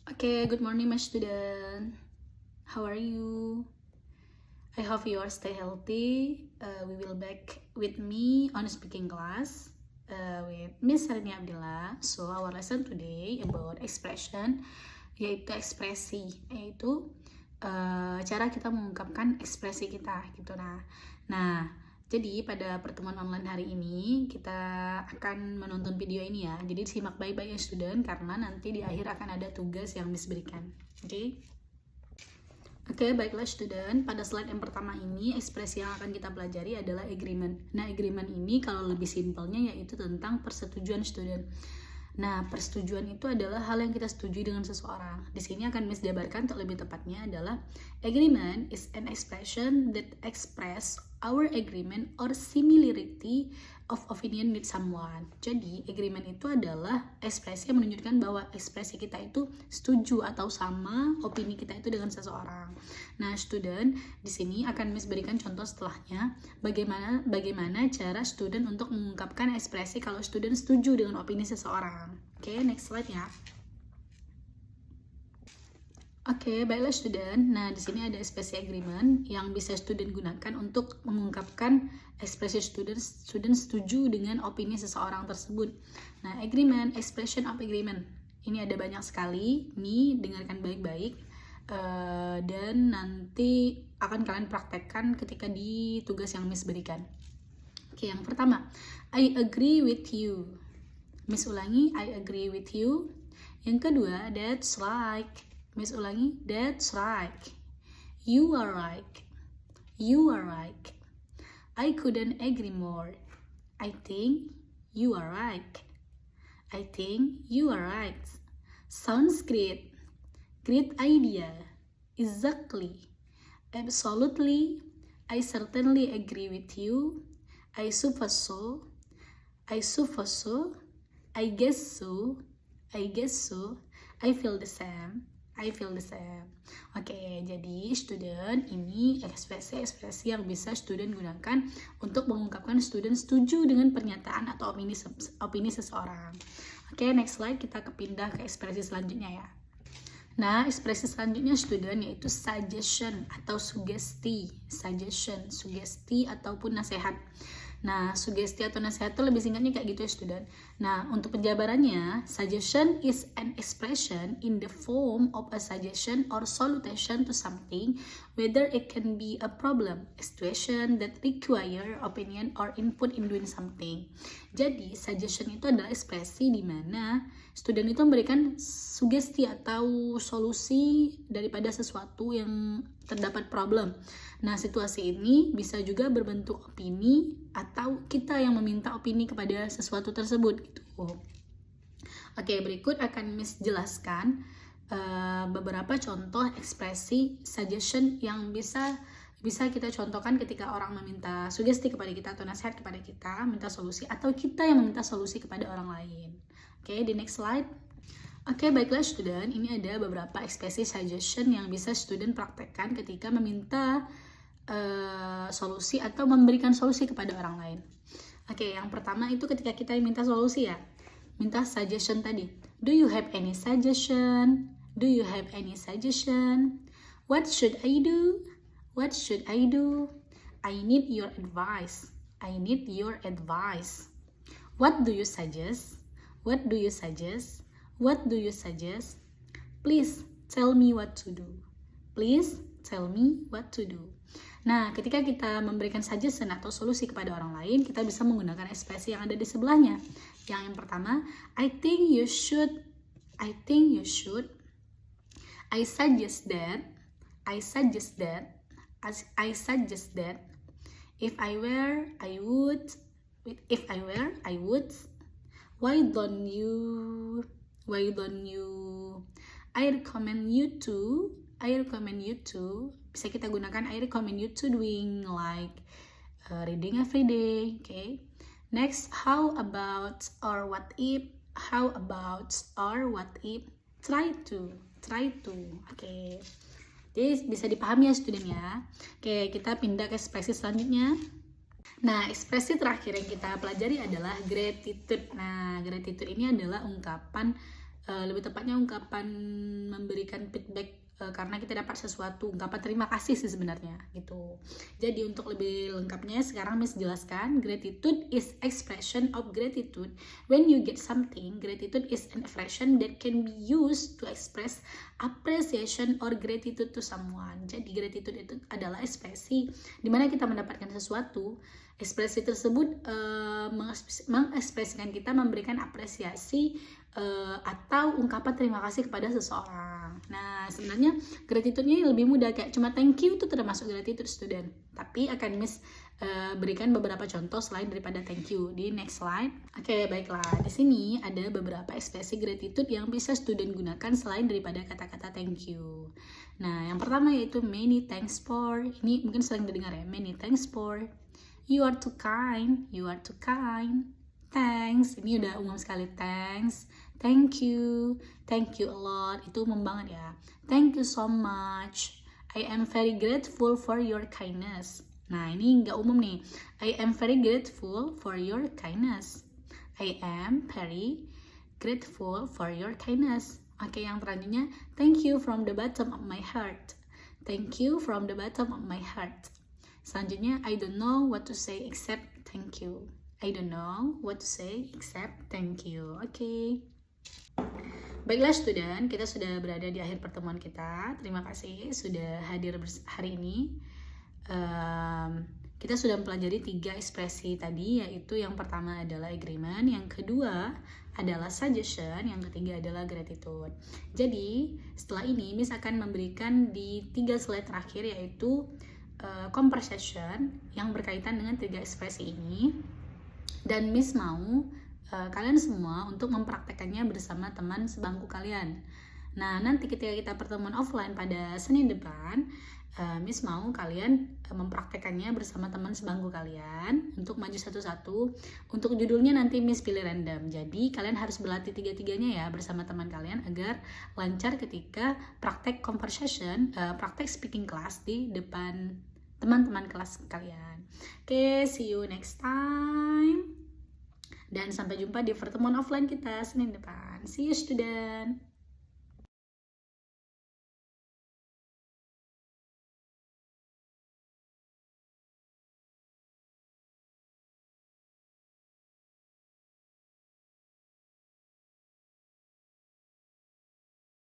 Okay, good morning, my student. How are you? I hope you are stay healthy. We will back with me on speaking class with Miss Harini Abdillah. So our lesson today about expression, yaitu ekspresi, yaitu cara kita mengungkapkan ekspresi kita gitu. Nah, jadi pada pertemuan online hari ini kita akan menonton video ini ya. Jadi simak baik-baik ya student, karena nanti di akhir akan ada tugas yang Miss berikan. Oke, baiklah student. Pada slide yang pertama ini, ekspresi yang akan kita pelajari adalah agreement. Nah, agreement ini kalau lebih simpelnya yaitu tentang persetujuan student. Nah, persetujuan itu adalah hal yang kita setujui dengan seseorang. Di sini akan Miss jabarkan untuk lebih tepatnya adalah agreement is an expression that express our agreement or similarity of opinion with someone. Jadi, agreement itu adalah ekspresi yang menunjukkan bahwa ekspresi kita itu setuju atau sama opini kita itu dengan seseorang. Nah, student, di sini akan Miss berikan contoh setelahnya bagaimana cara student untuk mengungkapkan ekspresi kalau student setuju dengan opini seseorang. Oke, next slide ya. Oke, baiklah student. Nah, di sini ada ekspresi agreement yang bisa student gunakan untuk mengungkapkan ekspresi student setuju dengan opini seseorang tersebut. Nah, agreement, expression of agreement. Ini ada banyak sekali. Nih, dengarkan baik-baik. Dan nanti akan kalian praktekkan ketika di tugas yang Miss berikan. Oke, yang pertama, I agree with you. Miss ulangi, I agree with you. Yang kedua, that's right. Miss ulangi, that's right. You are right. You are right. I couldn't agree more. I think you are right. I think you are right. Sounds great. Great idea. Exactly. Absolutely. I certainly agree with you. I suppose so. I suppose so. I guess so. I guess so. I feel the same. I feel the same. Oke, jadi student, ini ekspresi-ekspresi yang bisa student gunakan untuk mengungkapkan student setuju dengan pernyataan atau opini seseorang. Oke, next slide, kita pindah ke ekspresi selanjutnya ya. Nah, ekspresi selanjutnya student yaitu suggestion atau sugesti. Suggestion, sugesti ataupun nasihat. Nah, sugesti atau nasihat itu lebih singkatnya kayak gitu ya student. Nah, untuk penjabarannya, suggestion is an expression in the form of a suggestion or solution to something, whether it can be a problem, a situation that require opinion or input in doing something. Jadi, suggestion itu adalah ekspresi di mana student itu memberikan sugesti atau solusi daripada sesuatu yang terdapat problem. Nah, situasi ini bisa juga berbentuk opini atau kita yang meminta opini kepada sesuatu tersebut gitu. Oke, berikut akan Miss jelaskan beberapa contoh ekspresi suggestion yang bisa kita contohkan ketika orang meminta sugesti kepada kita atau nasihat kepada kita, minta solusi, atau kita yang meminta solusi kepada orang lain. Oke, di next slide. Oke, baiklah student, ini ada beberapa ekspresi suggestion yang bisa student praktekkan ketika meminta solusi atau memberikan solusi kepada orang lain. Oke, yang pertama itu ketika kita minta solusi ya, minta suggestion tadi. Do you have any suggestion? Do you have any suggestion? What should I do? What should I do? I need your advice. I need your advice. What do you suggest? What do you suggest? What do you suggest? Please tell me what to do. Please tell me what to do. Nah, ketika kita memberikan suggestion atau solusi kepada orang lain, kita bisa menggunakan ekspresi yang ada di sebelahnya. Yang pertama, I think you should. I think you should. I suggest that. I suggest that. I suggest that. If I were, I would. If I were, I would. Why don't you? Why don't you? I recommend you to. I recommend you to. Bisa kita gunakan I recommend you to doing like reading every day. Okay. Next, how about or what if? How about or what if? Try to. Try to. Okay. Jadi bisa dipahami ya student ya. Oke, kita pindah ke ekspresi selanjutnya. Nah, ekspresi terakhir yang kita pelajari adalah gratitude. Nah, gratitude ini adalah ungkapan lebih tepatnya ungkapan memberikan feedback karena kita dapat sesuatu, ungkapan terima kasih sih sebenarnya gitu. Jadi untuk lebih lengkapnya sekarang Miss jelaskan, gratitude is expression of gratitude. When you get something, gratitude is an expression that can be used to express appreciation or gratitude to someone. Jadi gratitude itu adalah ekspresi dimana kita mendapatkan sesuatu. Ekspresi tersebut mengekspresikan kita memberikan apresiasi atau ungkapan terima kasih kepada seseorang. Nah, sebenarnya gratitude-nya lebih mudah, kayak cuma thank you itu termasuk gratitude student. Tapi akan Miss berikan beberapa contoh selain daripada thank you di next slide. Oke, baiklah. Di sini ada beberapa ekspresi gratitude yang bisa student gunakan selain daripada kata-kata thank you. Nah, yang pertama yaitu many thanks for. Ini mungkin sering didengar ya, many thanks for. You are too kind. You are too kind. Thanks, ini udah umum sekali. Thanks, thank you a lot, itu umum banget ya. Thank you so much, I am very grateful for your kindness. Nah, ini nggak umum nih. I am very grateful for your kindness. I am very grateful for your kindness. Oke, yang selanjutnya, thank you from the bottom of my heart. Thank you from the bottom of my heart. Selanjutnya, I don't know what to say except thank you. I don't know what to say except thank you. Oke. Baiklah student, kita sudah berada di akhir pertemuan kita. Terima kasih sudah hadir hari ini. Kita sudah mempelajari 3 ekspresi tadi, yaitu yang pertama adalah agreement, yang kedua adalah suggestion, yang ketiga adalah gratitude. Jadi setelah ini Miss akan memberikan di 3 slide terakhir, yaitu conversation yang berkaitan dengan 3 ekspresi ini. Dan Miss mau kalian semua untuk mempraktekannya bersama teman sebangku kalian. Nah, nanti ketika kita pertemuan offline pada Senin depan, Miss mau kalian mempraktekannya bersama teman sebangku kalian untuk maju satu-satu. Untuk judulnya nanti Miss pilih random. Jadi kalian harus berlatih 3-3-nya ya bersama teman kalian agar lancar ketika praktek conversation, praktek speaking class di depan teman-teman kelas kalian. Oke, see you next time. Dan sampai jumpa di pertemuan offline kita Senin depan. See you student.